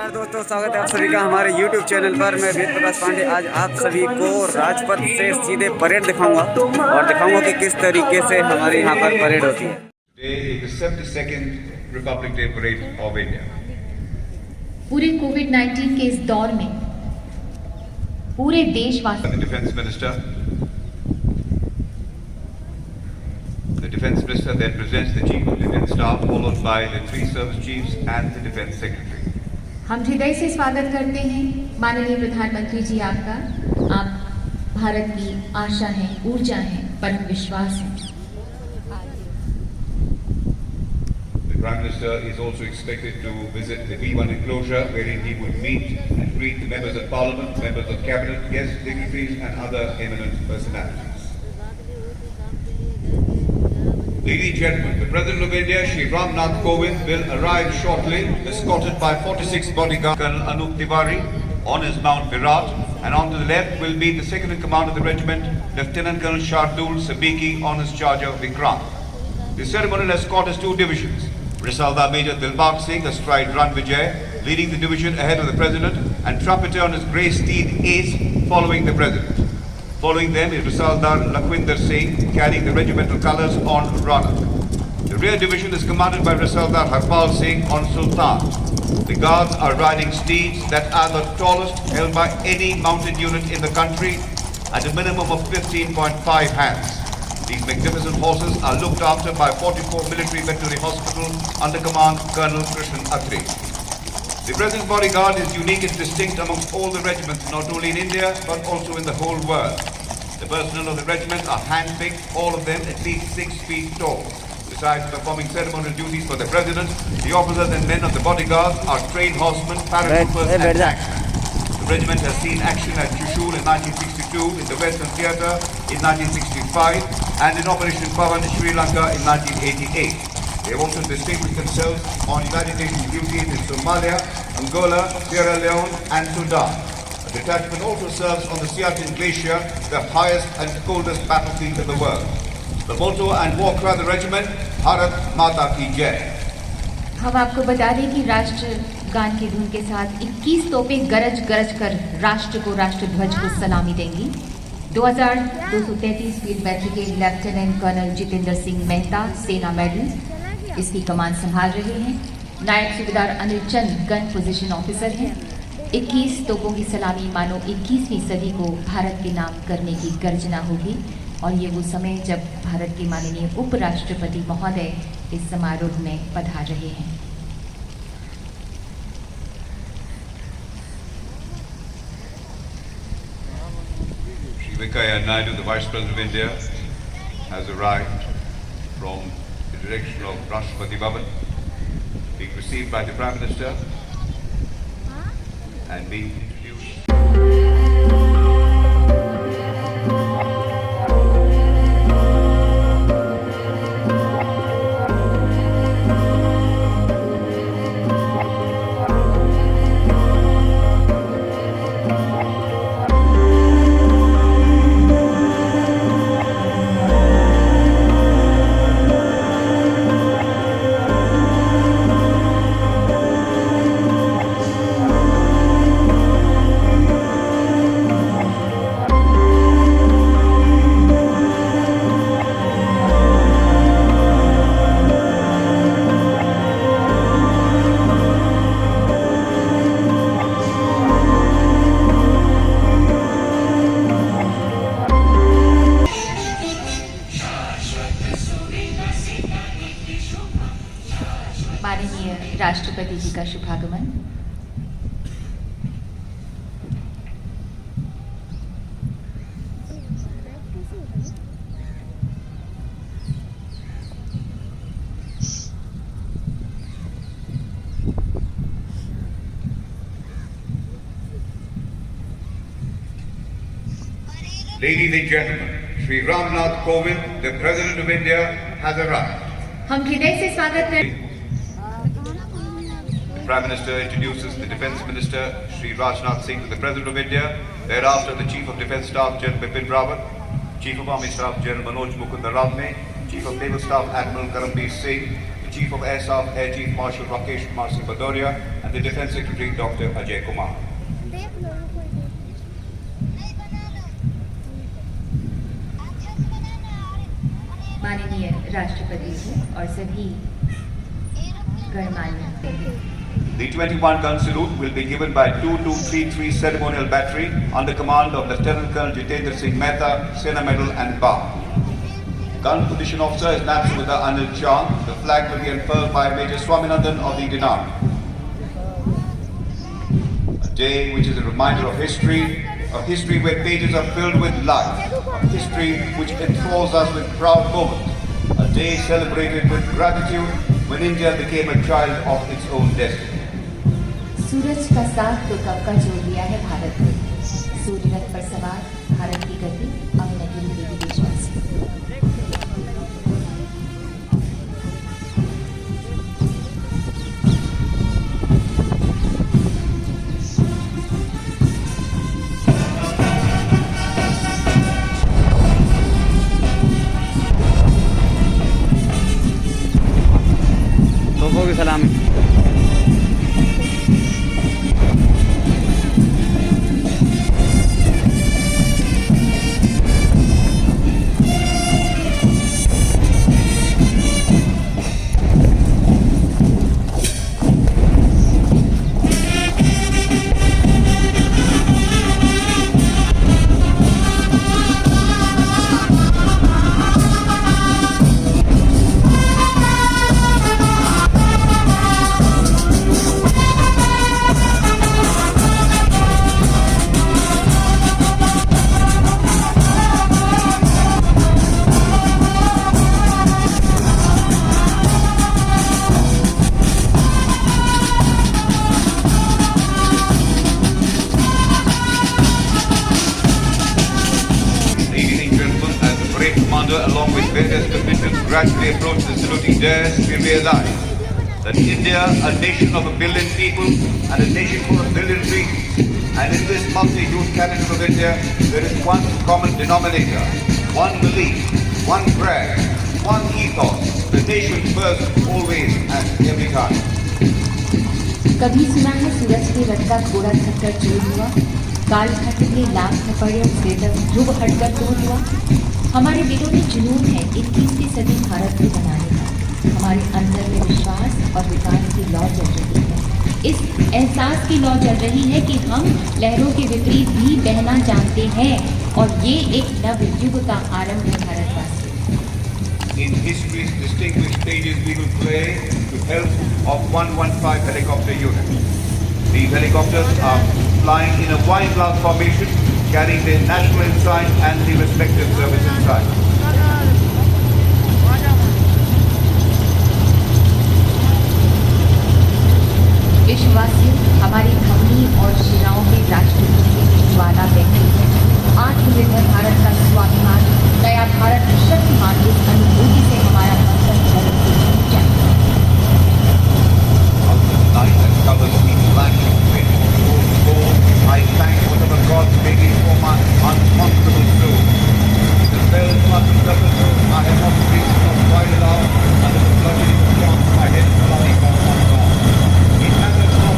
नमस्कार दोस्तों, स्वागत है आप सभी का हमारे YouTube चैनल पर। मैं वेद प्रकाश पांडे आज आप सभी को राजपथ से सीधे परेड दिखाऊंगा और दिखाऊंगा कि किस तरीके से हमारे यहाँ पर परेड होती है। Today is the 72nd Republic Day Parade of India. पूरे कोविड-19 के इस दौर में पूरे देशवासी The Defence Minister then presents the Chief of Defence Staff, followed by the 3 Service Chiefs and the Defence Secretary. हम हृदय से स्वागत करते हैं माननीय प्रधानमंत्री जी आपका। आप भारत की आशा हैं, ऊर्जा हैं, परम विश्वास हैं। The Prime Minister is also expected to visit the B1 enclosure, wherein he would meet and greet the members of Parliament, members of Cabinet, guest dignitaries and other eminent personalities. Ladies and gentlemen, the President of India, Shri Ram Nath Kovind, will arrive shortly, escorted by 46 bodyguards. Colonel Anup Tiwari on his Mount Virat, and on to the left will be the second in command of the regiment, Lieutenant Colonel Shardul Sabiki on his charger Vikrant. The ceremonial escort has 2 divisions. Risaldar Major Dilbag Singh, astride Ran Vijay, leading the division ahead of the President, and trumpeter on his grey steed Ace following the President. Following them is Risaldar Lakhwinder Singh, carrying the regimental colours on Ranak. The rear division is commanded by Risaldar Harpal Singh on Sultan. The guards are riding steeds that are the tallest held by any mounted unit in the country at a minimum of 15.5 hands. These magnificent horses are looked after by 44 Military Veterinary Hospital under command Colonel Krishan Atri. The President's bodyguard is unique and distinct amongst all the regiments, not only in India but also in the whole world. The personnel of the regiment are hand-picked, all of them at least 6 feet tall. Besides performing ceremonial duties for the President, the officers and men of the bodyguard are trained horsemen, paratroopers and tacksmen. The regiment has seen action at Trishul in 1962, in the Western Theatre in 1965 and in Operation Pavan in Sri Lanka in 1988. They have also distinguished themselves on humanitarian duties in Somalia, Angola, Sierra Leone and Sudan. A detachment also serves on the Siachen Glacier, the highest and coldest battlefield in the world. The motto and war cry of the regiment, Bharat Mata Ki Jai. हम आपको बता दें कि राष्ट्र गान की धुन के साथ 21 तोपें गरज गरज कर राष्ट्र को, राष्ट्रध्वज को सलामी देंगी। 2233 फील्ड बैटरी के लेफ्टिनेंट कर्नल जितेंद्र सिंह मेहता सेना मेडल इसकी कमान संभाल रहे हैं। नायब सूबेदार अनिल चंद गन पोजीशन ऑफिसर हैं। 21 तोपों की सलामी मानो 21वीं सदी को भारत के नाम करने की गर्जना होगी और ये वो समय जब भारत के माननीय उपराष्ट्रपति महोदय इस समारोह में पधार रहे हैं। Shri Venkaiah Naidu, the Vice President of India, has arrived from the direction of Rashtrapati Bhavan, being received by the Prime Minister and being introduced. माननीय राष्ट्रपति जी का शुभागमन। Ladies and gentlemen, Shri Ram Nath Kovind, the President of India, has arrived. हम हृदय से स्वागत करते Prime Minister introduces the Defence Minister, Shri Rajnath Singh, to the President of India. Thereafter, the Chief of Defence Staff, General Bipin Rawat, Chief of Army Staff, General Manoj Mukund Narawane, Chief of Naval Staff, Admiral Karambir Singh, the Chief of Air Staff, Air Chief Marshal Rakesh Kumar Singh Bhadoria, and the Defence Secretary, Dr. Ajay Kumar. माननीय राष्ट्रपति जी और सभी गणमान्य The 21-gun salute will be given by 2233 Ceremonial Battery under command of Lieutenant Colonel Jitendra Singh Mehta, Sena Medal and Bar. Gun Position Officer is Nab Subedar Anil Chand. The flag will be unfurled by Major Swaminathan of the Indian Army. A day which is a reminder of history where pages are filled with life, a history which enthralls us with proud moments, a day celebrated with gratitude when India became a child of its own destiny. सूरज का साथ तो कब का जोड़ दिया है भारत ने। सूर्य रथ पर सवार भारत की गति अब न गिरेगी देशवासी। तोपों की सलामी। Along with various commissions gradually approach the saluting dais, we realize that India, a nation of 1 billion people and a nation full of billion dreams, and in this multi-youth capital of India, there is one common denominator, one belief, one prayer, one ethos, the nation first, always and every time. कभी सुना है सूरज के रथ का घोड़ा थककर चूर हुआ, काल खट के लाख में पड़े और ध्रुव हटकर दूर हुआ। हमारे दिलों में जुनून है 21वीं सदी भारत को बनाने का। हमारे अंदर में विश्वास और विकास की लौ जल रही है। इस एहसास की लौ जल रही है कि हम लहरों के विपरीत भी बहना जानते हैं और ये एक नव युग का आरंभ है भारतवासियों। In history's distinguished stages, we will play with help of 115 helicopter units. These helicopters are flying in a wide glass formation, carrying their national ensign and the respective service ensign. विश्ववासियों, हमारी धमनी और शिराओं में राष्ट्रपति की ज्वाला बहती है। आत्मनिर्भर भारत का स्वाभिमान, नया भारत शक्तिमान, इस अनुभूति से हमारा मन I thank whatever God made it for my uncomfortable soul. The bells must be double, I have not reached not quite aloud, and the bludgeoning of my head flying on my God. It matters not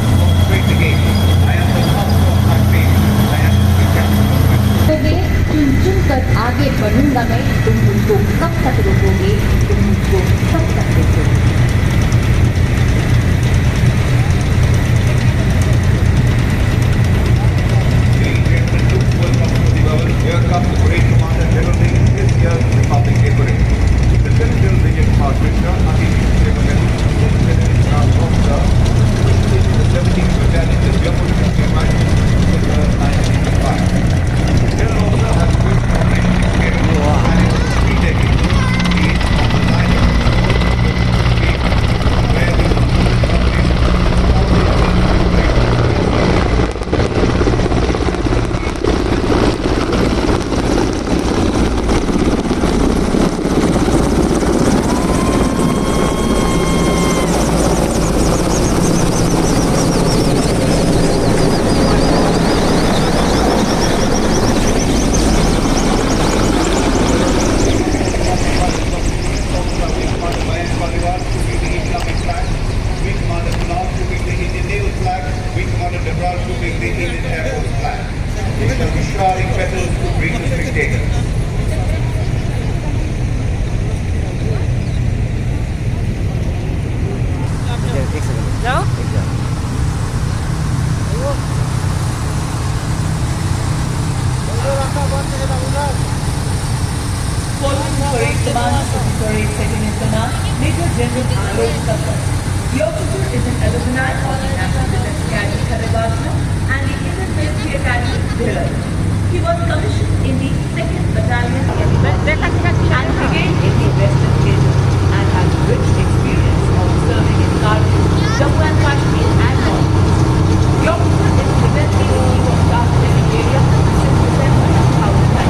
discarding petals to greet the spectators. एक second जाओ Following parade command of the parade second in command, Major General Alok Thakur. The officer is an alumni of the National Defense Academy, Karagatna, and the Indian Military Academy, Bhilai. He was commissioned in the 2nd Battalion and Brigade in the Western Hill and has rich experience of serving in Kargil, Jammu and Kashmir and North. The officer is presently the Chief of Staff Living Area since December 2009.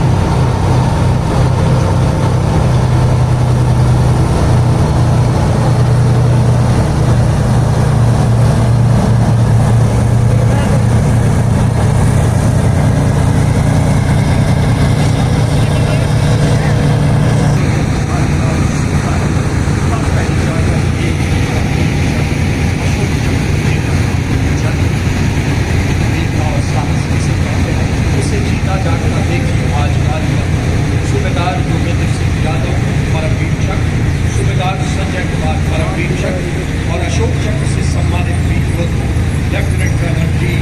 और अशोक चक्र से सम्मानित वीर योद्धा lieutenant colonel D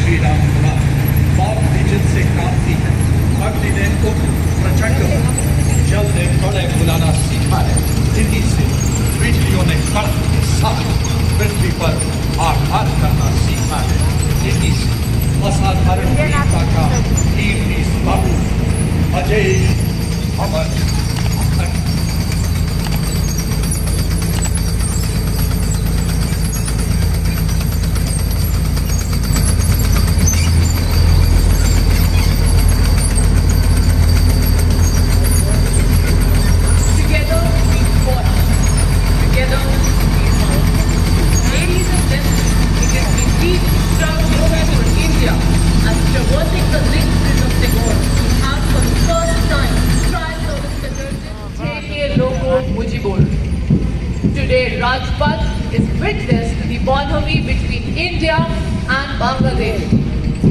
Shri Ram Kumar बॉब लीजन से क्रांति है। अग्नि ने उग्र प्रचंड जल ने प्रलय बुलाना सीखा है। दिल्ली से बिजलियों ने कड़क के साथ पृथ्वी पर आघात करना सीखा है। दिल्ली से असाधारण वीरता का कीर्ति स्वरूप अजय अमर Today, Rajpath is witness to the bonhomie between India and Bangladesh.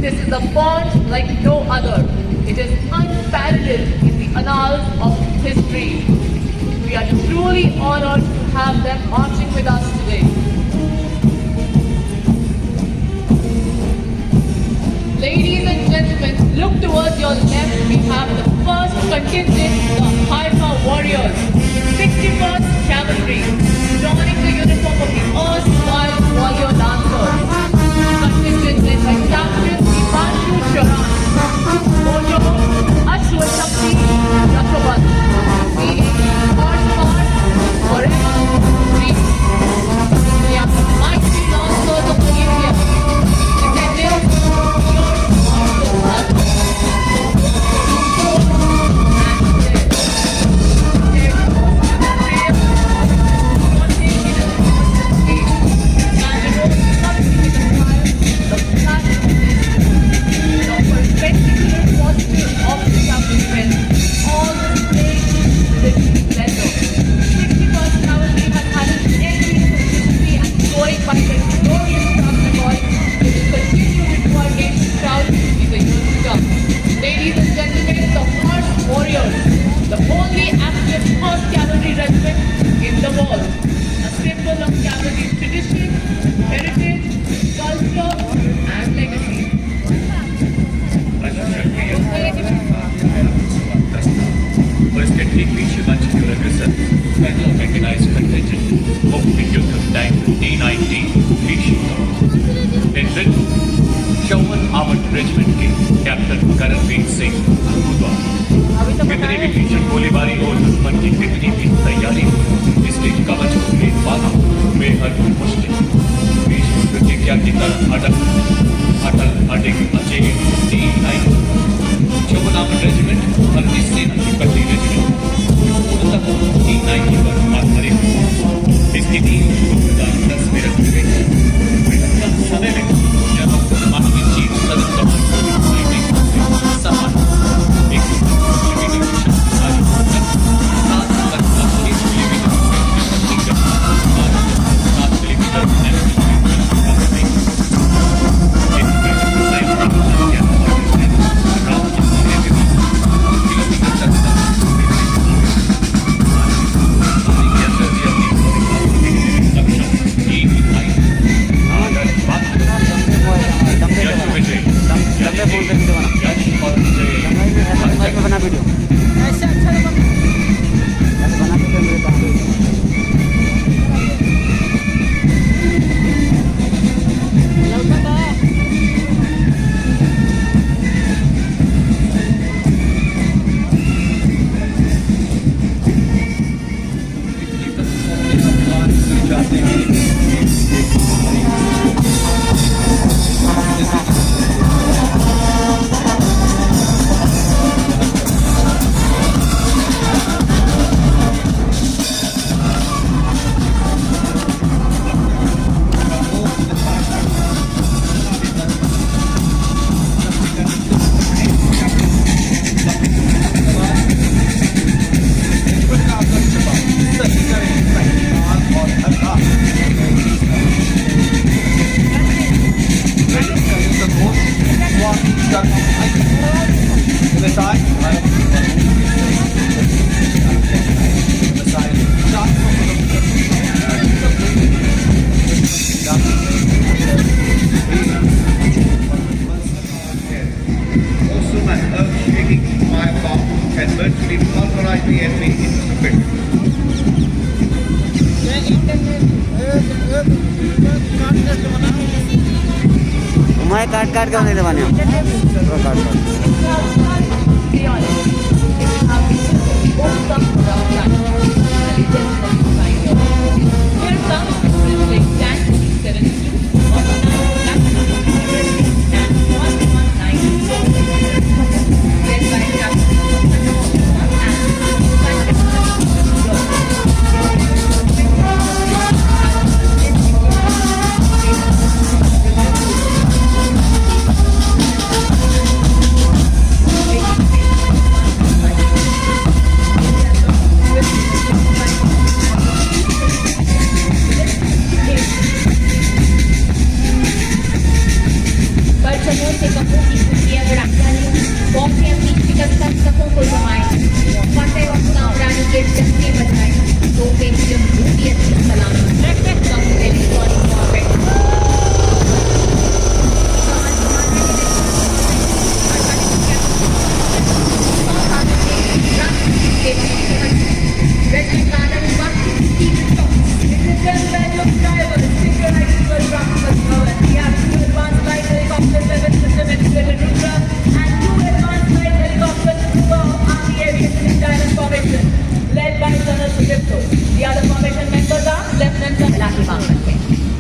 This is a bond like no other. It is unparalleled in the annals of history. We are truly honored to have them marching with us today. Ladies and gentlemen, look towards your left. We have the first contingent, the Haifa Warriors, 61st Cavalry, donning the uniform of the erstwhile warrior lancers. Contingent led by Captain Himanshu Charan, Mojo Ashwa Shakti Chakrabat, leading horsepower forever free. They are the mighty lancers of India, descendants of pure martial blood. Ladies and gentlemen, the Horse Warriors, the only active horse cavalry regiment in the world, a symbol of cavalry's tradition, heritage, culture, and legacy. और इसके ठीक पीछे मंच की ओर अग्रसर पहला mechanised contingent मुख्य युद्ध टैंक D-19 इन चौवन आर्मर्ड रेजिमेंट के कैप्टन करणवीर सिंह द्वारा कितनी भी भीषण गोलीबारी और दुश्मन की कितनी भी तैयारी हो, इसके कवच को भेद पाना बेहद मुश्किल। भीष्म प्रतिज्ञा की तरह अटल अडिग अजय D-19 चौवन आर्मर्ड रेजिमेंट और इस सेना की पहली रेजिमेंट पूर्णतः D-19 पर आधारित है। इसकी टीम 2010 में रखी गई है। समय में जब मानवीय चीफ सदन कमांड समान एक Also, an earth-shaking firebomb can virtually pulverize the enemy into the pit. मैं काट काट के नहीं दबाने काट काट परचमों से कपों की खुशियाँ बढ़ाता है, कौन से अपनी शिकस्त सपों को जमाए, फतेह और सावरानी के डंके बजाए, तो पेंशन भूतियत की सलामी, कम इलेक्ट्रॉनिक वॉरपेट।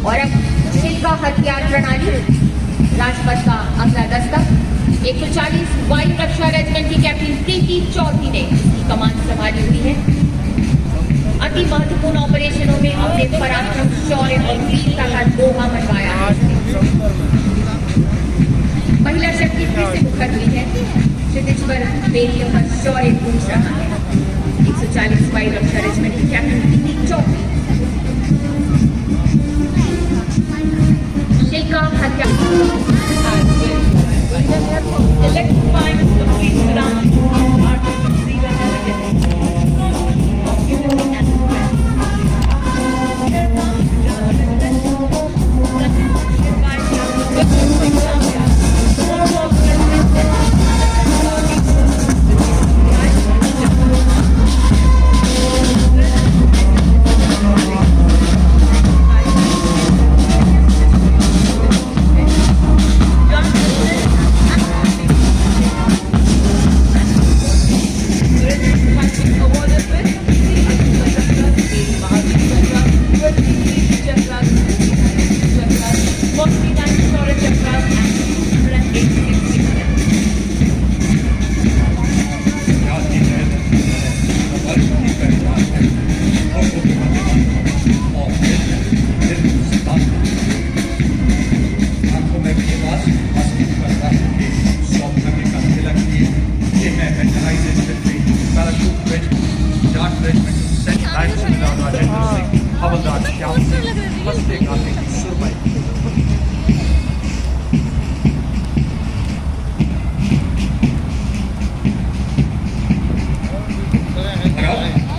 और अब शिल्पा हथियार प्रणाली राजपथ का अगला दस्ता 140 वायु रक्षा रेजिमेंट की कैप्टन प्रीति चौधरी ने इसकी कमान संभाली हुई है। अति महत्वपूर्ण ऑपरेशनों में अपने पराक्रम, शौर्य और वीरता का दोहा मनवाया है। महिला शक्ति फिर से मुखर हुई है, क्षितिज पर बेटियों का शौर्य गूंज रहा है। 140 वायु रक्षा रेजिमेंट की कैप्टन प्रीति चौधरी शिल्पा हथियार electrifying the complete ground artillery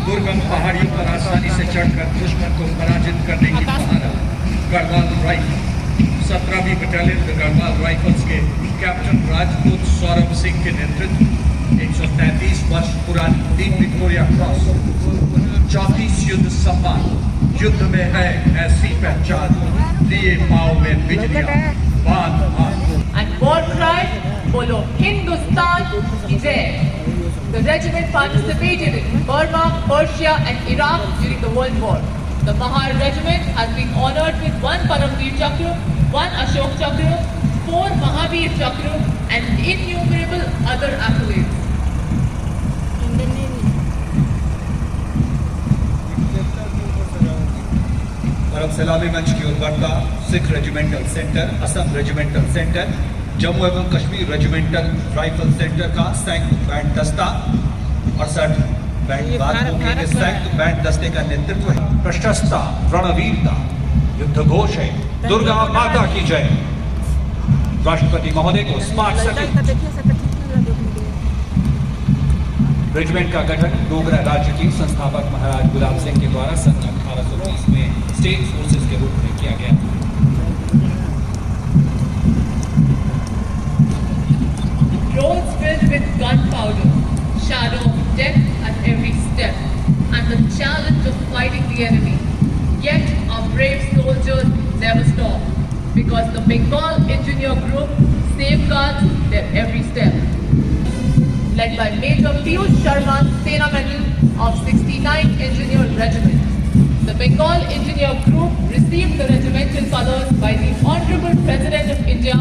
दुर्गम पहाड़ियों पर आसानी से चढ़कर दुश्मन को पराजित करने की महारत गढ़वाल राइफल 17वीं बटालियन गढ़वाल राइफल्स के कैप्टन राजपूत सौरभ सिंह के नेतृत्व 133 वर्ष पुरानी टीम विक्टोरिया क्रॉस 34 युद्ध सम्मान युद्ध में है ऐसी पहचान लिए पाँव में बिजलियां बांध And war cry, बोलो हिंदुस्तान की जय. The regiment participated in Burma, Persia and Iraq during the World War. The Mahar regiment has been honored with 1 Paramveer Chakra, 1 Ashok Chakra, 4 Mahavir Chakra and innumerable other accolades. और अब सलामी मंच की ओर बढ़ता Sikh regimental centre, Assam regimental centre, Jammu एवं Kashmir regimental rifle centre का संयुक्त band दस्ता 68 बैंड बादलों के संयुक्त बैंड दस्ते का नेतृत्व है। प्रशस्ता रणवीरता युद्ध घोष है दुर्गा माता की जय। राष्ट्रपति महोदय को स्मार्ट सिटी रेजिमेंट का गठन डोगरा राज्य के संस्थापक महाराज गुलाब सिंह के द्वारा सन 1830 में स्टेट फोर्सेस के रूप में किया गया। Roads filled with gunpowder, shadow of death at every step, and the challenge of fighting the enemy. Yet our brave soldiers never stop, because the Bengal Engineer Group safeguards their every step. Led by Major Piyush Sharma, Sena Medal of 69 Engineer Regiment. The Bengal Engineer Group received the regimental colours by the Honourable President of India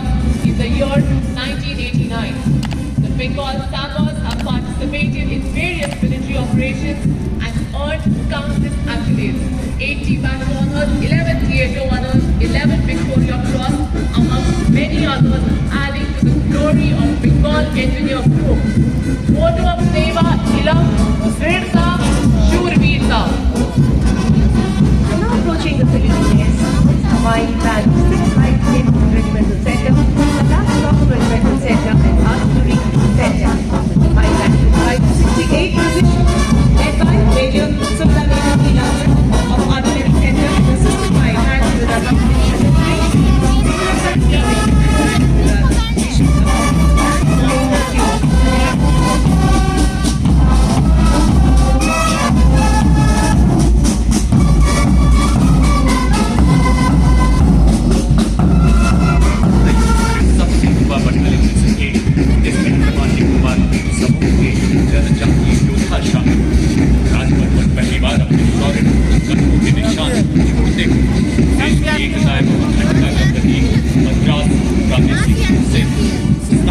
in the year 1989. The Bengal Sappers have participated in various military operations and earned countless accolades. 80 battle honours, 11 theatre honours, 11 Victoria Cross, amongst many others, adding to the glory of Bengal Engineer Group. Motto of Seva, Ilam, Virta, Shurvirta. Now approaching the Philippines, Hawaii Band 658 Regimental Center, the last block Regimental Center and Artillery Center. Hawaii Band 568 position, led by Major Sultanina Ilan of Artillery Center, assisted by Hand with our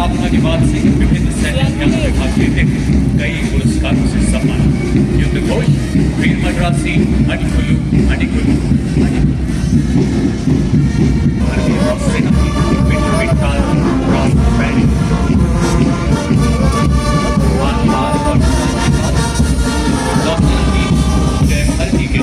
स्थापना के बाद से विभिन्न सैन्य अभियानों में भाग लेते कई पुरस्कारों से सम्मानित। युद्ध घोष वीर मद्रासी अडिकुलु अडिकुलु भारतीय वायुसेना की विक्टोरी क्रॉस बैरिंग हल्दी के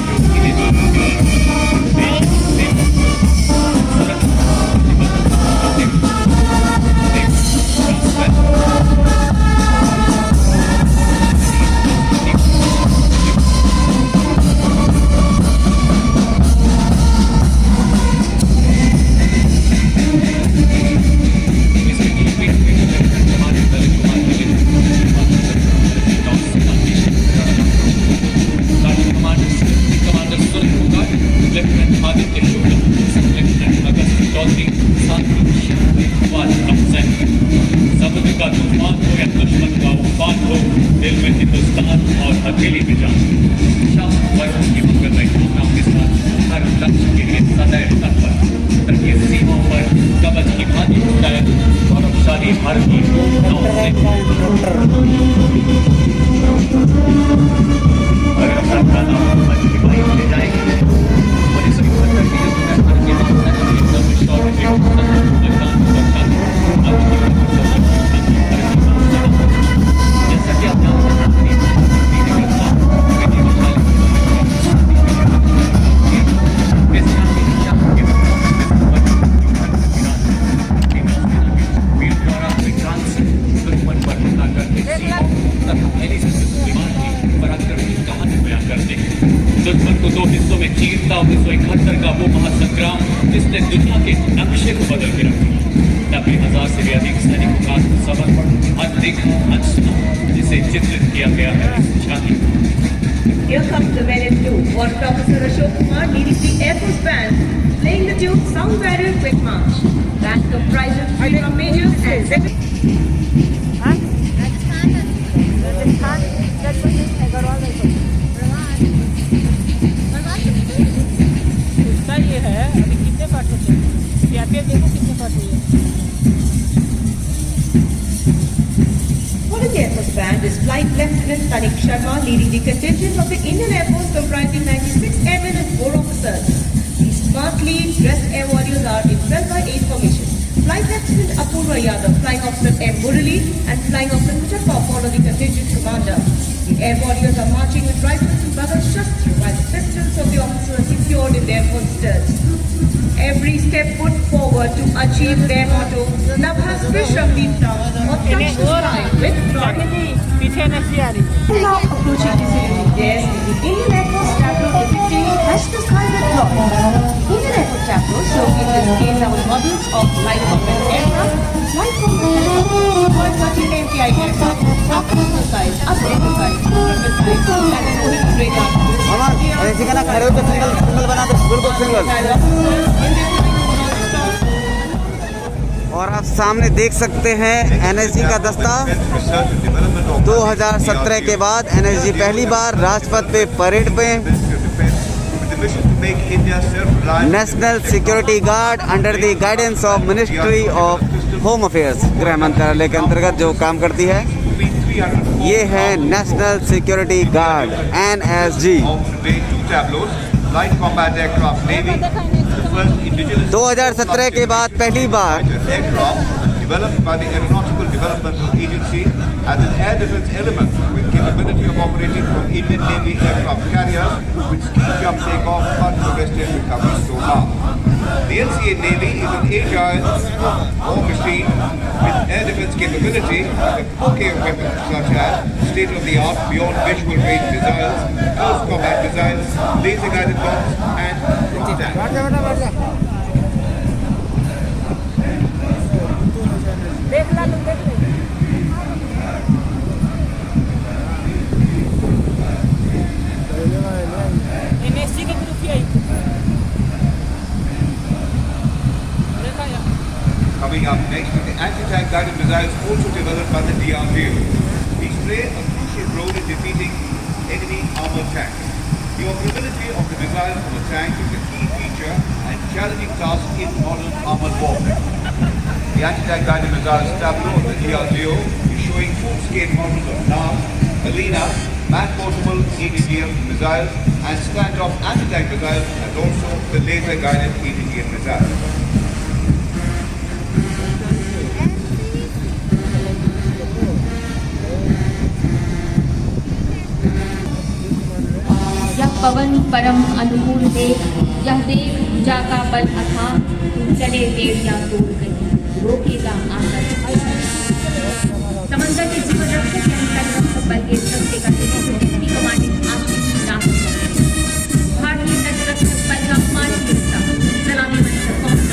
Here comes the men in blue. Warrant Officer Ashok Kumar leading the Air Force Band, playing the tune Sound Barrier Quick March. Band comprises 3 drum majors and 7. ये है अभी कितने पार्ट होते हैं देखो कितने पार्ट हुए For the Air Force Band is Flight Lieutenant Tanik Sharma leading the contingent of the Indian Air Force comprising 96 airmen and 4 officers. These smartly dressed air warriors are in 12 by 8 formation. Flight Lieutenant Apurva Yadav, Flying Officer M. Murali, and Flying Officer Mujaffa follow the contingent commander. The air warriors are marching with rifles and Bhagat Shastra while the pistols of the officers are secured in their holsters. Every step put forward to achieve their motto, Nabhas Vishram Deepta, or touch the sky with pride. पीछे नहीं आ रही Now approaching the city, yes, the Indian Air Force tableau depicting Touch the Sky with Pride. Indian Air Force tableau showcases scaled-down models of light combat aircraft, light combat helicopters, 30 MPI aircraft, up-to-size, up-to-size, triple-size, and moving radar. मामा ऐसे का ना खड़े हो तो single बना दो, बिल्कुल single. और आप सामने देख सकते हैं एनएसजी का दस्ता 2017 के बाद एनएसजी पहली बार राजपथ पे परेड पे national security guard under the guidance of ministry of home affairs, गृह मंत्रालय के अंतर्गत जो काम करती है, ये है नेशनल सिक्योरिटी गार्ड एनएसजी। 2017 के बाद पहली बार developed by the Aeronautical Developmental Agency as an air defense element with capability of operating from Indian Navy aircraft carriers with ski jump takeoff, fast arrested recovery so far. The NCA Navy is an agile war machine with air defense capability with a bouquet of weapons such as state-of-the-art beyond visual range missiles, close combat missiles, laser-guided bombs, and drone tanks. देख ला देख ले NSC की तरफ ही आई देखा यार। Coming up next is the anti-tank guided missiles also developed by the DRDO. These play a crucial role in defeating enemy armored tanks. The operability of the missile from a tank is a key feature and challenging task in modern armored warfare. The anti-tank guided missiles tableau of the DRDO is showing full-scale models of NAV, Alina, man-portable ATGM missiles and stand-off anti-tank missiles and also the laser-guided ATGM missiles. यह पवन परम अनुकूल देख, यह देख जाका बल अथा, तू चले बेड़ियां तोड़ गई, रोकेगा आकर। समंदर के जीवन रक्षक यानी तटरक्षक बल के दस्ते का डिप्टी कमांडिंग आशीष नाथ, भारतीय तटरक्षक बल का मानव हिस्सा सलामी मंच पहुंच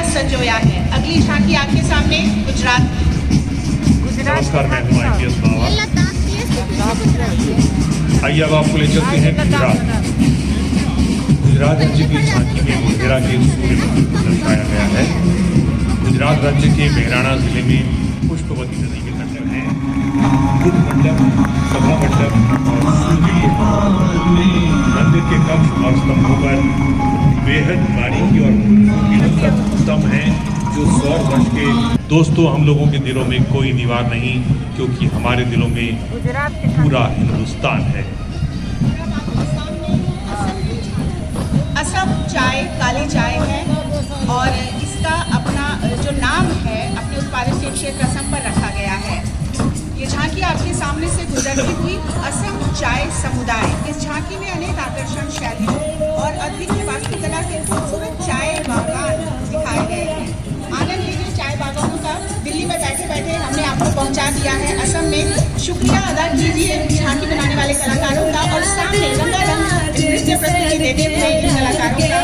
संजोया है। अगली झांकी आपके सामने गुजरात नमस्कार, मैं हूँ IPS बाबा। आइए अब आपको ले चलते हैं गुजरात राज्य की झांकी में मोढेरा के सूर्य मंदिर को दर्शाया गया है। गुजरात राज्य के मेहराणा जिले में पुष्पवती नदी के तट में बुद्ध मंडप, सभा मंडप और सूर्य मंदिर के कक्ष और स्तंभों पर बेहद बारीकी और स्तंभ हैं जो 100 वर्ष के। दोस्तों, हम लोगों के दिलों में कोई दीवार नहीं, क्योंकि हमारे दिलों में पूरा हिंदुस्तान है। असम चाय काली चाय है और इसका अपना जो नाम है अपने उस पारिस्थितिक क्षेत्र असम पर रखा गया है। ये झांकी आपके सामने से गुजरती हुई असम चाय समुदाय। इस झांकी में अनेक आकर्षण शैलियों और अद्वितीय वास्तुकला के खूबसूरत चाय बागान दिखाए गए हैं। आनंद लीजिए चाय बागानों का। दिल्ली में बैठे बैठे हमने आपको पहुंचा दिया है असम में। शुक्रिया अदा कीजिए झांकी बनाने वाले कलाकारों का और सामने रंगारंग नृत्य प्रस्तुति देते हुए इन कलाकारों का।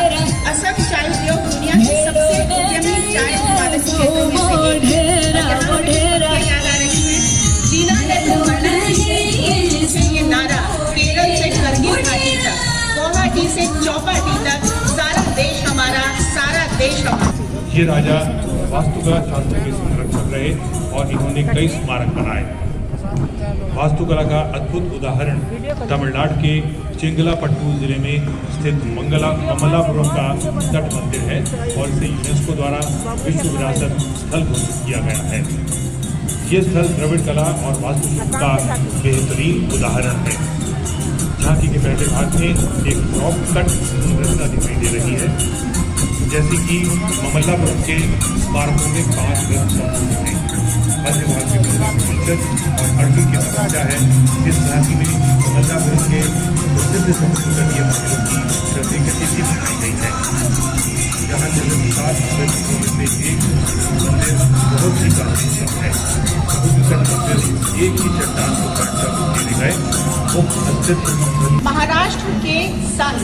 असम चाय उद्योग दुनिया के सबसे उद्यमी चाय उत्पादक क्षेत्रों में से एक है। याद आ रही है जीना है तो मरना है, ये नारा केरल से करगिल घाटी तक, गुवाहाटी से चौपाटी तक, सारा देश हमारा, सारा देश हमारा। ये राजा वास्तुकला शास्त्र के संरक्षक रहे और इन्होंने कई स्मारक बनाए। वास्तुकला का अद्भुत उदाहरण तमिलनाडु के चेंगलापट्टू जिले में स्थित ममल्लापुरम का तट मंदिर है और इसे यूनेस्को द्वारा विश्व विरासत स्थल घोषित किया गया है। ये स्थल द्रविड़ कला और वास्तुशिल्प का बेहतरीन उदाहरण है। झांकी के पहले भाग में एक रॉक कट संरचना दिखाई दे रही है, जैसे कि ममल्लापुरम के स्मारकों में 5 ग्रंथ मौजूद हैं। मध्य भाग में मिलकर और अर्जुन की तपस्या है। इस झांकी में ममल्लापुरम के प्रसिद्ध समुद्र तटीय मंदिरों की प्रतिकृति बनाई गई है। यहाँ से 7 मंदिरों में से एक मंदिर बहुत ही प्राचीन है। समुद्र तट मंदिर एक ही चट्टान को काटकर बनाए गए। महाराष्ट्र के संत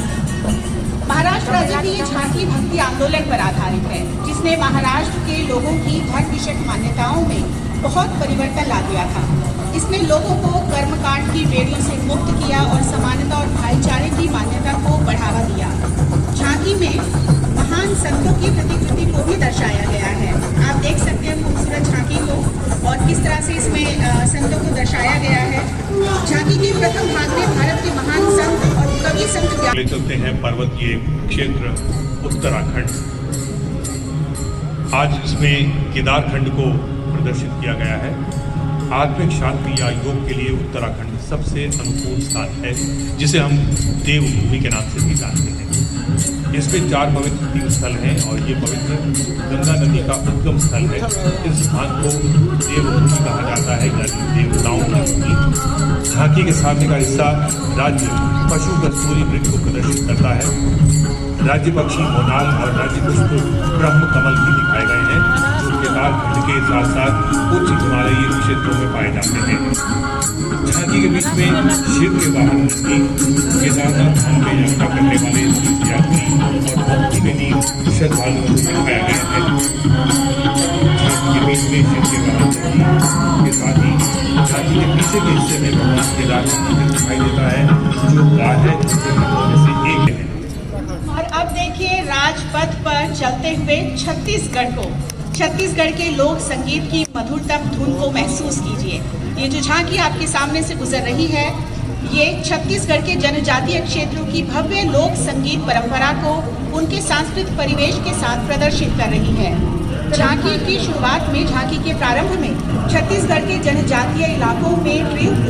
महाराष्ट्र राज्य की ये झांकी भक्ति आंदोलन पर आधारित है, जिसने महाराष्ट्र के लोगों की धर्म विषयक मान्यताओं में बहुत परिवर्तन ला दिया था। इसने लोगों को कर्मकांड की बेड़ियों से मुक्त किया और समानता और भाईचारे की मान्यता को बढ़ावा दिया। झांकी में महान संतों की प्रतिकृति को भी दर्शाया गया है। आप देख सकते हैं खूबसूरत झांकी को और किस तरह से इसमें संतों को दर्शाया गया है। झांकी के प्रथम भाग में भारत के महान संत और कवि संत ले चलते हैं पर्वतीय क्षेत्र उत्तराखंड। आज इसमें केदारखंड को प्रदर्शित किया गया है। आत्मिक शांति या योग के लिए उत्तराखंड सबसे अनुकूल स्थान है, जिसे हम देवभूमि के नाम से भी जानते हैं। इसमें 4 पवित्र तीर्थ स्थल हैं और ये पवित्र गंगा नदी का उद्गम स्थल है। इस स्थान को देवभूमि कहा जाता है, यानी देवताओं की भूमि। झांकी के सामने का हिस्सा राज्य पशु कस्तूरी वृक्ष को प्रदर्शित करता है। राज्य पक्षी मोनाल और राज्य पुष्प ब्रह्म कमल भी दिखाए गए हैं, जो केदारखंड के साथ साथ उच्च हिमालयी क्षेत्रों में पाए जाते हैं। झांकी के बीच में शिव के वाहन नंदी, केदारनाथ धाम में यात्रा करने वाले तीर्थयात्री और भक्ति में लीन श्रद्धालुओं को दिखाया गया है। झांकी के बीच में शिव के वाहन नंदी के साथ ही झांकी के पीछे के हिस्से में भगवान केदारनाथ मंदिर दिखाई देता है, जो 12 ज्योतिर्लिंगों में से एक है। और अब देखिए राजपथ पर चलते हुए छत्तीसगढ़ को। छत्तीसगढ़ के लोक संगीत की मधुरतम धुन को महसूस कीजिए। ये जो झांकी आपके सामने से गुजर रही है, ये छत्तीसगढ़ के जनजातीय क्षेत्रों की भव्य लोक संगीत परंपरा को उनके सांस्कृतिक परिवेश के साथ प्रदर्शित कर रही है। झांकी की शुरुआत में, झांकी के प्रारंभ में छत्तीसगढ़ के जनजातीय इलाकों में प्रयुक्त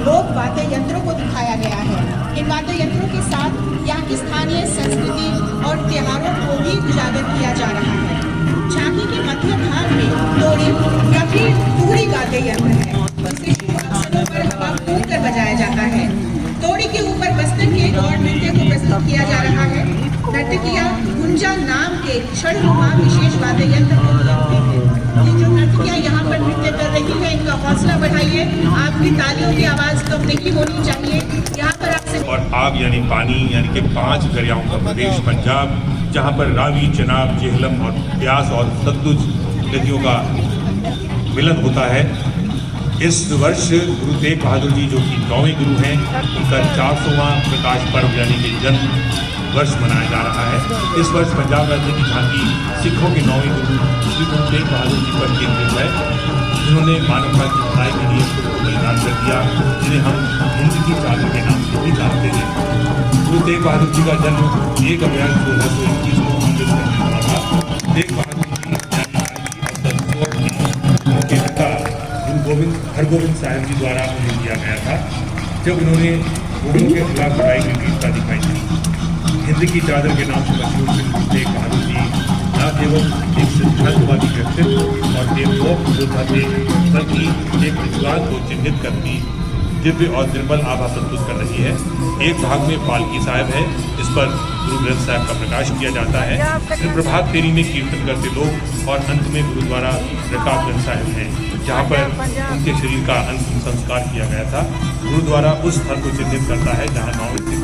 लोक वाद्य यंत्रों को दिखाया गया है। इन वाद्य यंत्रों के साथ यहाँ की स्थानीय संस्कृति और त्योहारों को भी उजागर किया जा रहा है। झांकी के मध्य भाग में तोड़ी या फिर तुहरी वाद्य यंत्र है, जिसे शुभ अवसरों पर हवा फूंक कर बजाया जाता है। तोड़ी के ऊपर बस्तर के गौड़ नृत्य को प्रस्तुत किया जा रहा है। नर्तकियां गुंजा नाम के क्षणनुमा विशेष वाद्य यंत्र को बजाते हैं। ये जो नर्तकियां यहाँ पर नृत्य कर रही है, इनका हौसला बढ़ाइए। आपकी तालियों की आवाज कम नहीं होनी चाहिए। यहाँ पर आपसे और आग यानी पानी यानी कि 5 दरियाओं का प्रदेश पंजाब, जहाँ पर रावी, चनाब, जेहलम और ब्यास और सतलुज नदियों का मिलन होता है। इस वर्ष गुरु तेग बहादुर जी जो कि 9वें गुरु हैं, उनका 400वां प्रकाश पर्व यानी कि जन्म वर्ष मनाया जा रहा है। इस वर्ष पंजाब राज्य की झांकी सिखों के 9वें गुरु श्री गुरु तेग बहादुर जी पर केंद्रित है, जिन्होंने मानवता की भलाई के लिए खुद को बलिदान कर दिया, जिन्हें हम हिंद की चादर के नाम से भी जानते हैं। गुरु तेग बहादुर जी का जन्म 1 अप्रैल 1621 को अमृतसर में हुआ था। तेग बहादुर जी उनके पिता गुरु हरगोविंद साहिब जी द्वारा उन्हें दिया गया था, जब उन्होंने मुगलों के खिलाफ लड़ाई में वीरता दिखाई थी। हिंद की चादर के नाम से मशहूर श्री गुरु तेग बहादुर जी न केवल एक सिद्धांतवादी व्यक्तित्व और देवलोक योद्धा थे, बल्कि एक विश्वास को चिन्हित करती दिव्य और निर्मल आभा प्रस्तुत कर रही है। एक भाग में पालकी साहिब है, जिस पर गुरु ग्रंथ साहिब का प्रकाश किया जाता है। फिर प्रभात फेरी में कीर्तन करते लोग और अंत में गुरुद्वारा रकाब गंज साहिब है, जहाँ पर उनके शरीर का अंतिम संस्कार किया गया था। गुरुद्वारा उस स्थल को चिन्हित करता है जहाँ 9वें सिख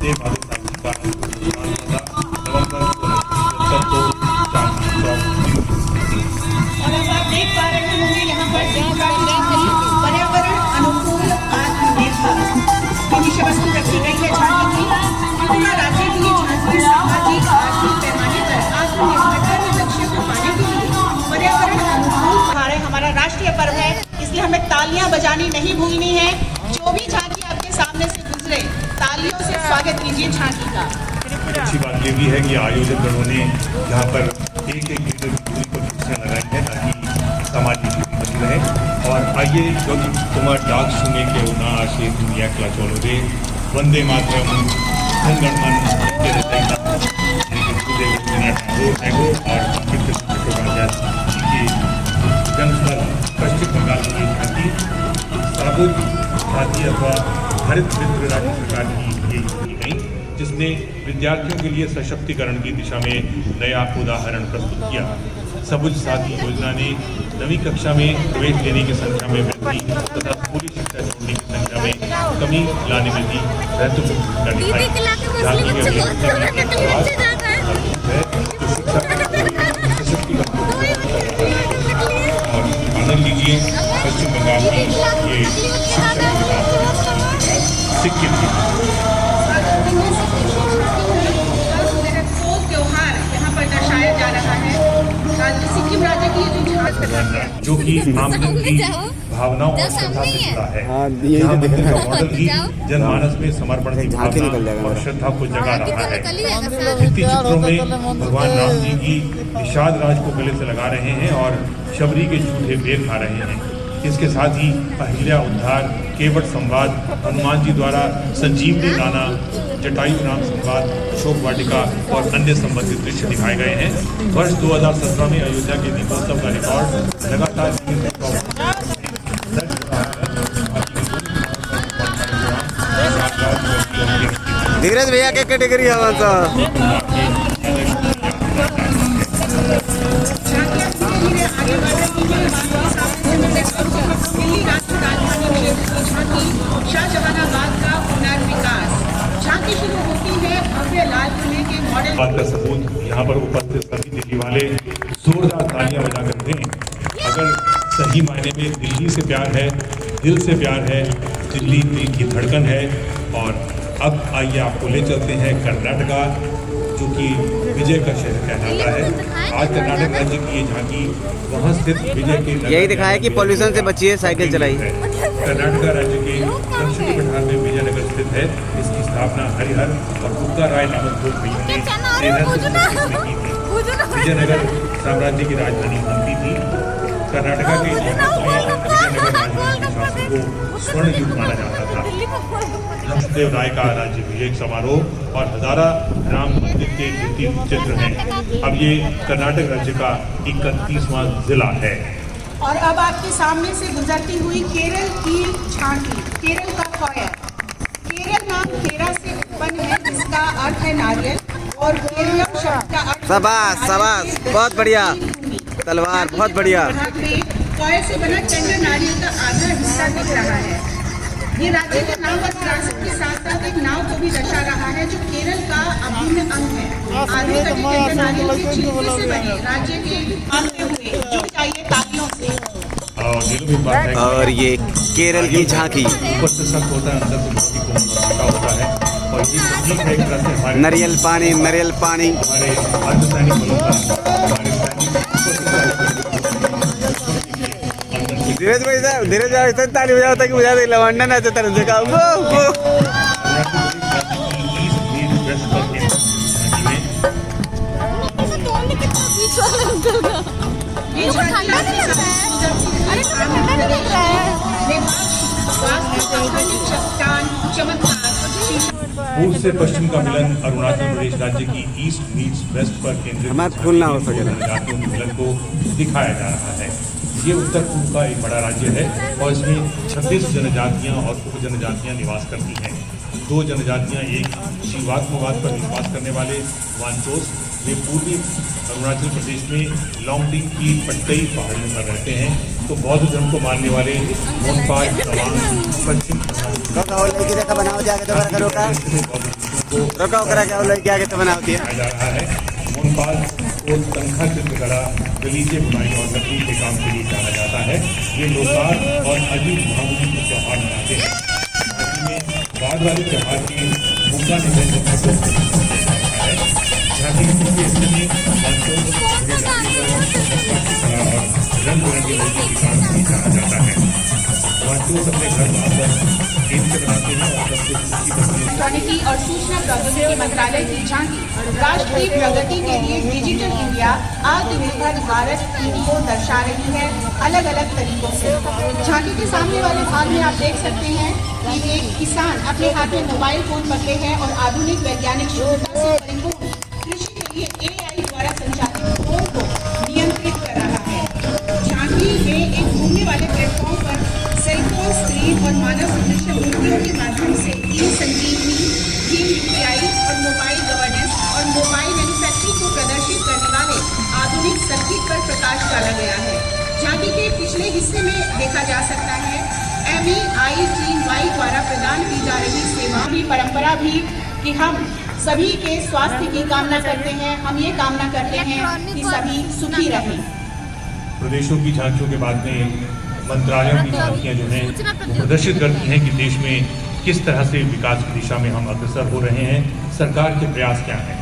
तेग बहादुर साहिब जी का संस्कार हुआ था, नवंबर 1670 को चांदनी चौक। और अब आप देख पा रहे होंगे यहाँ पर पर्यावरण अनुकूल आत्मनिर्भर की विषय वस्तु रखी गई है झांकी की। पूरा राज्य की ये झांकी सामाजिक आर्थिक पैमाने पर आत्मनिर्भरता के लक्ष्य को पाने के लिए पर्यावरण अनुकूल हमारा राष्ट्रीय पर्व है, इसलिए हमें तालियां बजानी नहीं भूलनी है। जो भी झांकी आपके सामने से गुजरे, तालियों से स्वागत कीजिए झांकी का। अच्छी बात ये भी है कि आयोजक गणों ने यहाँ पर एक मीटर की दूरी पर कुर्सियाँ लगाई हैं ताकि सामाजिक दूरी बनी रहे। और आइए जब तुम्हारा डाक सुने के ना आशे दुनिया कला चलो रे वंदे मातरम जनगणमन के जन्मस्थल पश्चिम बंगाल की झांकी साबुत खादी अथवा हरित मित्र राज्य सरकार की की गई, जिसने विद्यार्थियों के लिए सशक्तिकरण की दिशा में नया उदाहरण प्रस्तुत किया। सबुज साथी योजना ने 9वीं कक्षा में प्रवेश लेने की संख्या में वृद्धि तथा स्कूली शिक्षा छोड़ने की संख्या में कमी लाने में भी महत्वपूर्ण भूमिका निभाई। झांकी के और आनंद लीजिए पश्चिम बंगाल की ये शिक्षा सिक्किम की त्योहार यहाँ पर दर्शाया जा रहा है। सिक्किम राज्य की जो कि आमजन की भावनाओं और श्रद्धा से जुड़ा है। यहाँ मंदिर का मॉडल ही जनमानस में समर्पण की भावना और श्रद्धा को जगा रहा है। भित्ति चित्रों में भगवान राम जी की निषाद राज को गले से लगा रहे हैं और शबरी के झूठे बेर खा रहे हैं। इसके साथ ही अहिल्या उद्धार, केवट संवाद, हनुमान जी द्वारा संजीवनी दाना, जटायु राम संवाद, अशोक वाटिका और अन्य संबंधित दृश्य दिखाए गए हैं। वर्ष 2017 में अयोध्या के दीपोत्सव का रिकॉर्ड लगातार धीरज भैया के कैटेगरी आवाजा दिल्ली राष्ट्रीय राजधानी क्षेत्र की झांकी शाहजहानाबाद का पुनर्विकास। झांकी शुरू होती है भव्य लाल किले के मॉडल। बात का सबूत यहाँ पर उपस्थित सभी दिल्ली वाले जोरदार तालियां बजाकर दें। अगर सही मायने में दिल्ली से प्यार है, दिल से प्यार है, दिल्ली दिल की धड़कन है। और अब आइए आपको ले चलते हैं कर्नाटका, जो कि विजय का शहर कहलाता है। आज कर्नाटक राज्य की ये झांकी वहाँ स्थित विजय के यही दिखाया कि पॉल्यूशन से बचिए, साइकिल चलाई। कर्नाटका राज्य के दक्षिणी पठार में विजयनगर स्थित है। इसकी स्थापना हरिहर और बुक्का राय नामक दो भाइयों ने 1336 में की थी। विजयनगर साम्राज्य की राजधानी बनती थी। कर्नाटका के इतिहास में विजयनगर राजवंश के शासन को स्वर्ण युग माना जाता था। लक्ष्मणदेव राय का राज्य विजय समारोह और हजारा राम मंदिर के भित्ति चित्र हैं। अब ये कर्नाटक राज्य का 31वां जिला है। और अब आपके सामने से गुजरती हुई केरल की झांकी, केरल का फॉयर। केरल नाम केरा से उत्पन्न है, जिसका अर्थ है नारियल, और केरलम शब्द का अर्थ शाबाश शाबाश, बहुत बढ़िया तलवार, बहुत बढ़िया। फॉयर से बना टेंडर नारियल का आधा हिस्सा दिख रहा है। ये राज्य के नाम और विरासत के साथ साथ एक नाव को भी दर्शा रहा है, जो केरल का अभिन्न अंग है। आधे कटे टेंडर नारियल के छिलके से बने राज्य के आते हुए जुड़ जाइए तालियों से। और दिलों की बात है और ये केरल की झांकी, ऊपर से सख्त होता है, अंदर से बहुत ही कोमल होता है। और ये प्रतीक है एक तरह से हमारे नारियल पानी, नारियल पानी। हमारे अर्धसैनिक बलों का, हमारे धीरज भाई साहब, धीरज भाई इतना ताली बजाओ ताकि मुझे देख लवंडा नाचे तरह से का वो पूर्व से पश्चिम का मिलन अरुणाचल प्रदेश राज्य की ईस्ट मीट्स वेस्ट पर केंद्रित हमारा फूल ना हो सके ना। जनजातियों के मिलन को दिखाया जा रहा है। ये उत्तर पूर्व का एक बड़ा राज्य है और इसमें 26 जनजातियां और उप जनजातियां निवास करती हैं। 2 जनजातियां, एक शिवात्मवाद पर विश्वास करने वाले वांचोस, वे पूर्वी अरुणाचल प्रदेश में लॉन्गडिंग की पट्टई पहाड़ियों पर रहते हैं। तो बौद्ध धर्म को मानने वाले मोनपाल, तवांग, पश्चिम बनाओ जाके तो रोका रोका करा क्या लड़की आगे तो बनाती है जा रहा है। मोनपाल को तनखा चित्रकला, गलीचे बुनाई और लकड़ी के काम के लिए जाना जाता है। ये लोसार और अजीब भावनी के त्यौहार मनाते हैं। झांकी में बाद वाले त्यौहार की भूखा निधन है। झांकी में मुख्य हिस्से में रंग बिरंगे लोगों की काम की जाना जाता है। वांचोस अपने घर पर केंद्र बनाते हैं और इलेक्ट्रॉनिकी और सूचना प्रौद्योगिकी मंत्रालय की झांकी राष्ट्रीय प्रगति के लिए डिजिटल इंडिया आत्मनिर्भर भारत थीम को दर्शा रही है अलग अलग तरीकों से। झांकी के सामने वाले भाग में आप देख सकते हैं कि एक किसान अपने हाथ में मोबाइल फोन पकड़े हैं और आधुनिक वैज्ञानिक शुद्धता से परिपूर्ण कृषि के लिए AI द्वारा संचालित ड्रोन को नियंत्रित कर रहा है। झांकी में एक घूमने वाले प्लेटफॉर्म पर सेलफोन स्क्रीन और मानव सदृश मूर्तियों के माध्यम से ई-संजीवनी, UPI और मोबाइल गवर्नेंस और मोबाइल मैन्युफैक्चरिंग को प्रदर्शित करने वाले आधुनिक सर्किट पर प्रकाश डाला गया है। झांकी के पिछले हिस्से में देखा जा सकता है MEITY द्वारा प्रदान की जा रही सेवा भी, परंपरा भी कि हम सभी के स्वास्थ्य की कामना करते हैं। हम ये कामना करते हैं कि सभी सुखी रहें। प्रदेशों की झांकियों के बाद में मंत्रालयों की झांकियां जो हैं वो प्रदर्शित करती हैं कि देश में किस तरह से विकास की दिशा में हम अग्रसर हो रहे हैं, सरकार के प्रयास क्या हैं।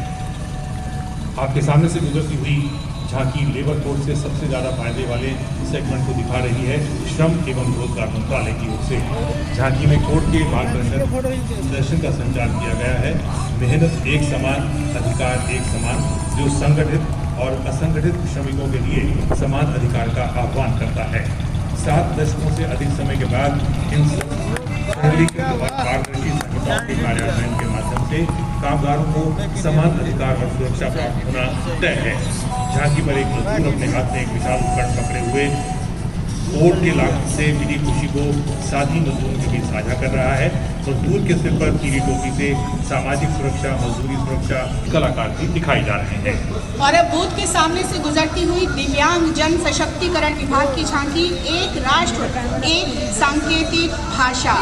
आपके सामने से गुजरती हुई झांकी लेबर कोड से सबसे ज़्यादा फायदे वाले सेगमेंट को दिखा रही है श्रम एवं रोजगार मंत्रालय की ओर से। झांकी में कोड के मार्गदर्शन का संचार किया गया है। मेहनत एक समान, अधिकार एक समान, जो संगठित और असंगठित श्रमिकों के लिए समान अधिकार का आह्वान करता है। 7 दशकों से अधिक समय के बाद इन सरलीकृत और पारदर्शी संगठनों के कार्यान्वयन के माध्यम से कामगारों को समान अधिकार और सुरक्षा प्राप्त होना तय है। झांकी पर एक मजदूर अपने हाथ में एक विशाल उपकरण पकड़े हुए कोड के लाभ से मिली खुशी को साथी मजदूरों के बीच साझा कर रहा है। मजदूर के सिर पर पीली टोपी से सामाजिक सुरक्षा, मजदूरी सुरक्षा कलाकार भी दिखाई जा रहे हैं। और अब बूथ के सामने से गुजरती हुई दिव्यांग जन सशक्तिकरण विभाग की झांकी एक राष्ट्र एक सांकेतिक भाषा।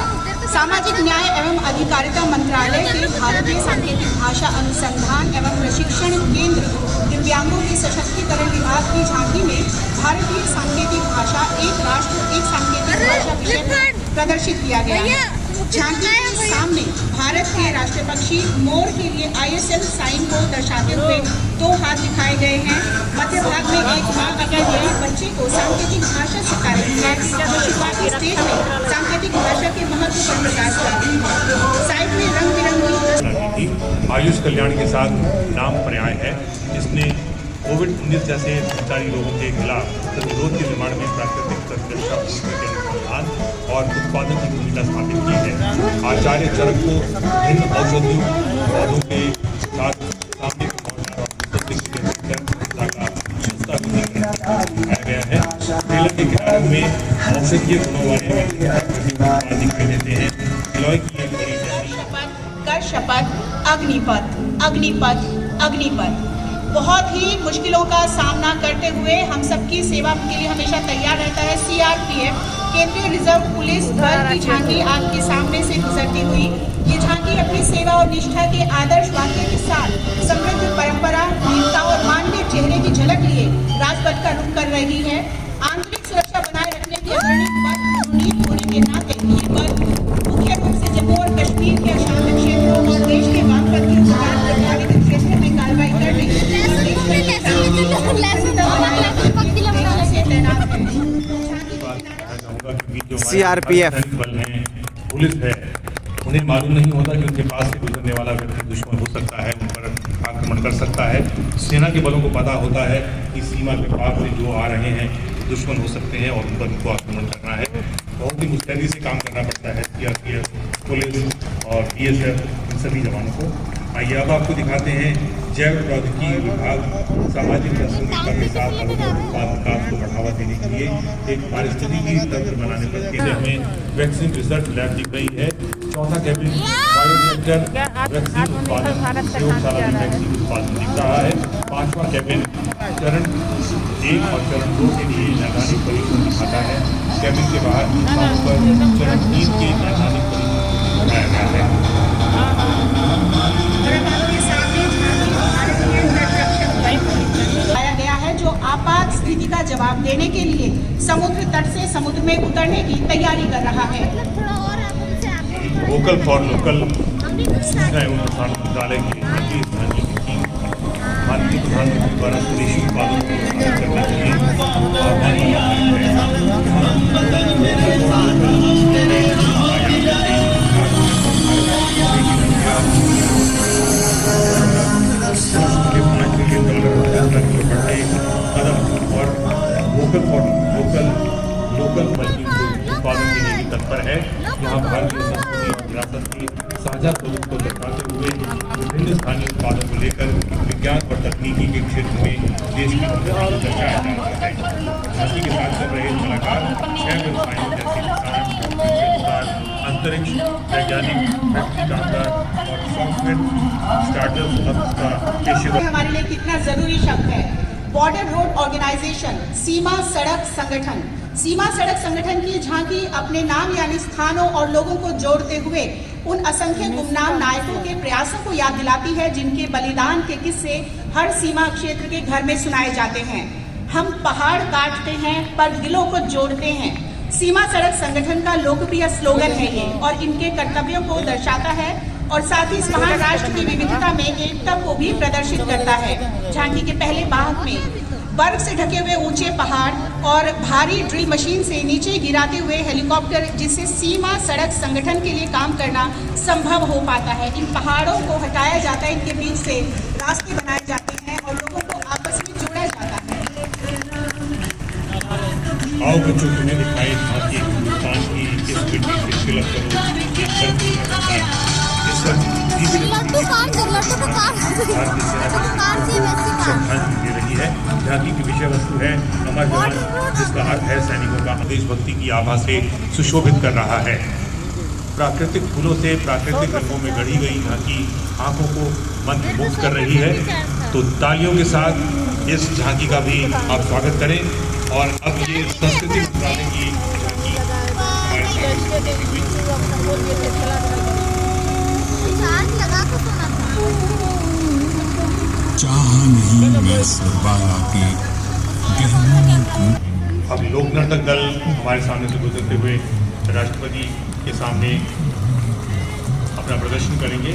सामाजिक न्याय एवं अधिकारिता मंत्रालय के भारतीय सांकेतिक भाषा अनुसंधान एवं प्रशिक्षण केंद्र दिव्यांगों के सशक्तिकरण विभाग की झांकी में भारतीय सांकेतिक भाषा एक राष्ट्र एक सांकेतिक भाषा विषय पर प्रदर्शित किया गया है। झांकी के सामने भारत के राष्ट्रीय पक्षी मोर के लिए ISL साइन को दर्शाते हुए 2 हाथ दिखाए गए हैं। मध्य भाग में एक माँ अपने बच्चे को सांकेतिक भाषा सिखा रही है। शुरुआती स्टेज में सांकेतिक भाषा के महत्व पर प्रकाश कर रही है। साइड में रंग बिरंगी आयुष कल्याण के साथ नाम पर्याय है, जिसने कोविड-19 जैसे संचारी रोगों के खिलाफ प्रतिरोध के निर्माण में प्राकृतिक प्रतिरक्षा के अनुसंधान और उत्पादन की भूमिका स्थापित की है। आचार्य चरक को भिन्न औषधि पौधों के साथ सामयिक दिखाया गया है। केला के किनारों में औषधीय गुणों वाले दिखाई देते हैं। गिलोय की एक बड़ी कर शपथ अग्निपथ अग्निपथ अग्निपथ। बहुत ही मुश्किलों का सामना करते हुए हम सबकी सेवा के लिए हमेशा तैयार रहता है CRPF केंद्रीय रिजर्व पुलिस बल की झांकी आपके सामने से गुजरती हुई। ये झांकी अपनी सेवा और निष्ठा के आदर्श वाक्य के साथ समृद्ध परंपरा, वीरता और मानवीय चेहरे की झलक लिए राजपथ का रुख कर रही है। आंतरिक सुरक्षा बनाए रखने के नवनीत होने के नाते ये पर्व मुख्य रूप से जम्मू और कश्मीर के अशांत क्षेत्रों और देश के वामपंथी उग्रवाद प्रभावित क्षेत्रों में कार्रवाई करने और देश में CRPF बल हैं, पुलिस है, उन्हें मालूम नहीं होता कि उनके पास से गुजरने वाला व्यक्ति दुश्मन हो सकता है, उन पर आक्रमण कर सकता है। सेना के बलों को पता होता है कि सीमा के पार से जो आ रहे हैं दुश्मन हो सकते हैं और उन पर उनको आक्रमण करना है। बहुत ही मुस्तैदी से काम करना पड़ता है CRPF, पुलिस और BSF, इन सभी जवानों को। आइए अब आपको दिखाते हैं जैव प्रौद्योगिकी विभाग सामाजिक प्रासंगिकता के साथ उत्पाद विकास को बढ़ावा देने के लिए एक पारिस्थितिकी तंत्र बनाने पर केंद्र में वैक्सीन रिसर्च लैब दिख रही है। चौथा कैबिन बायोरिएक्टर वैक्सीन उत्पादन प्रयोगशाला में वैक्सीन उत्पादन दिख रहा है। पांचवा कैबिन चरण 1 और चरण 2 के लिए नैदानिक परीक्षण दिखाता है। कैबिन के बाहर स्थानों पर चरण 3 के नैदानिक परीक्षण को दिखाया गया है। आया गया है जो आपात स्थिति का जवाब देने के लिए समुद्र तट से समुद्र में उतरने की तैयारी कर रहा है। वोकल फॉर लोकल सूचना एवं प्रसारण मंत्रालय की भारतीय प्रधानमंत्री द्वारा स्वदेशी उत्पादों को प्रोत्साहित करने के और वोकल फॉर लोकल बल्कि उत्पादन के लिए भी तत्पर है। यहाँ भारतीय संस्कृति और विरासत की साझा स्वरूप को दर्शाते हुए विभिन्न स्थानीय उत्पादों को लेकर विज्ञान और तकनीकी के क्षेत्र में देश की प्रगति को दर्शाया जा रहा है। झांकी के साथ चल रहे कलाकार 6 व्यवसायों जैसे किसान, अंतरिक्ष वैज्ञानिक, फैक्ट्री कामगार और सॉफ्टवेयर स्टार्टअप का पेशेवर। हमारे लिए कितना जरूरी शब्द है बॉर्डर रोड ऑर्गेनाइजेशन, सीमा सड़क संगठन। सीमा सड़क संगठन की झांकी अपने नाम यानी स्थानों और लोगों को जोड़ते हुए उन असंख्य गुमनाम नायकों के प्रयासों को याद दिलाती है जिनके बलिदान के किस्से हर सीमा क्षेत्र के घर में सुनाए जाते हैं। हम पहाड़ काटते हैं पर दिलों को जोड़ते हैं। सीमा सड़क संगठन का लोकप्रिय स्लोगन है ये और इनके कर्तव्यों को दर्शाता है और साथ ही इस महान राष्ट्र की विविधता में एकता को भी प्रदर्शित करता है। झांकी के पहले भाग में बर्फ से ढके हुए ऊंचे पहाड़ और भारी ड्रिल मशीन से नीचे गिराते हुए हेलीकॉप्टर, जिससे सीमा सड़क संगठन के लिए काम करना संभव हो पाता है। इन पहाड़ों को हटाया जाता है, इनके बीच से रास्ते बनाए जाते हैं और लोगों को आपस में जोड़ा जाता है। आओ बच्चों, तुम्हें दिखाई झांकी हिंदुस्तान की इस मिट्टी से तिलक करो श्रद्धांजलि दे रही है। झांकी की विषय वस्तु है अमर जवान, जिसका अर्थ है सैनिकों का देशभक्ति की आभा से सुशोभित कर रहा है। प्राकृतिक फूलों से प्राकृतिक रंगों में गढ़ी गई झांकी आंखों को मंत्रमुग्ध कर रही है। तो तालियों के साथ इस झांकी का भी आप स्वागत करें। और अब ये संस्कृति मंत्रालय की झांकी हमारे अब लोक नर्तक दल हमारे सामने से गुजरते हुए राष्ट्रपति के सामने अपना प्रदर्शन करेंगे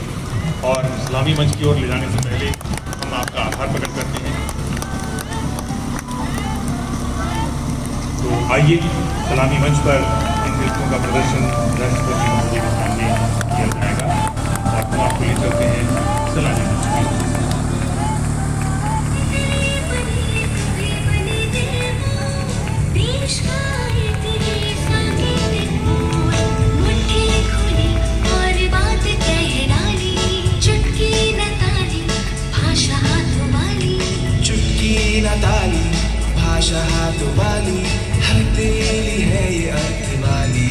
और सलामी मंच की ओर ले जाने से पहले हम आपका आभार प्रकट करते हैं। तो आइए सलामी मंच पर इन नृत्यों का प्रदर्शन राष्ट्रपति महोदय के सामने किया जाएगा और हम आपको ले चलते हैं सलामी मंच की। भाषा हाथों वाली हथेली है ये अर्थ वाली।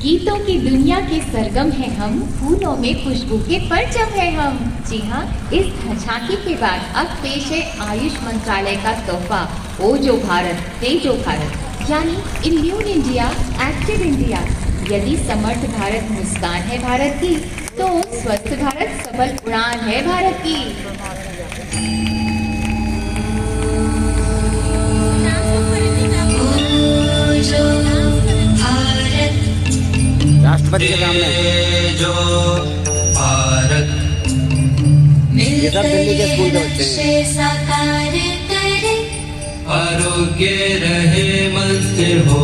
गीतों की दुनिया के सरगम है हम, फूलों में खुशबू के परचम है हम। जी हाँ, इस झांकी के बाद अब पेश है आयुष मंत्रालय का तोहफा, ओ जो भारत तेजो भारत, यानी इम्यून इंडिया, एक्टिव इंडिया। यदि समर्थ भारत मुस्कान है भारत की, तो स्वस्थ भारत सफल उड़ान है भारत की। राष्ट्रपति के सामने। जो भारत ये सब दिल्ली के स्कूल के बच्चे हैं। आरोग्य रहे मन स्थिर हो,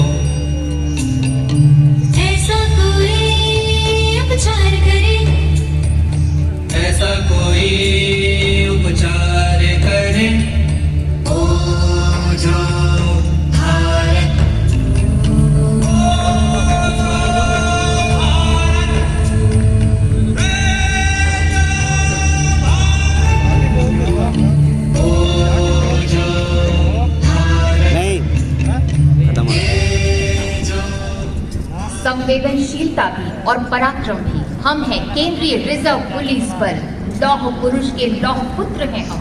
ऐसा कोई उपचार करे, ऐसा कोई उपचार करे, ओ जो भारत संवेदनशीलता भी और पराक्रम भी हम हैं केंद्रीय रिजर्व पुलिस बल। लौह पुरुष के लौह पुत्र हैं हम।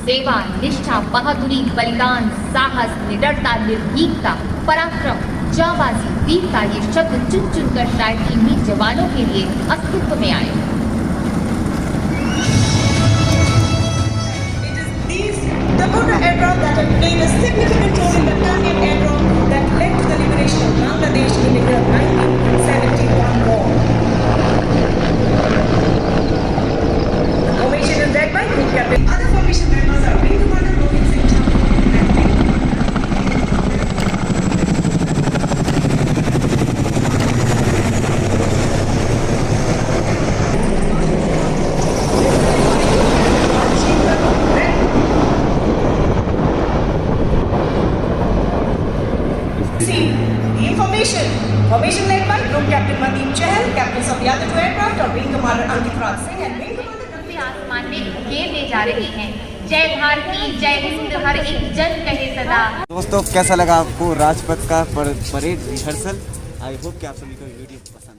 सेवा, निष्ठा, बहादुरी, बलिदान, साहस, निडरता, निर्भीकता, पराक्रम, जाबाजी, वीरता ये शब्द चुन चुनकर शायद इन्हीं जवानों के लिए अस्तित्व में आए। The Dakota aircraft that have played a significant role in the Italian aircraft that led to the liberation of Bangladesh in the year 1971 war. The formation is led by Group Captain. Other formation members are Wing Commander Rohit Singh Chawla and Wing Formation led by Group Captain Mandeep Chahal, captains of the other two aircraft are Wing Commander Ankit Raj Singh and Wing Commander आसमान में उकेरने जा रहे हैं। जय भारती, जय हिंद, हर एक जन कहे सदा। दोस्तों कैसा लगा आपको राजपथ का परेड रिहर्सल? आई होप कि आप सभी को वीडियो पसंद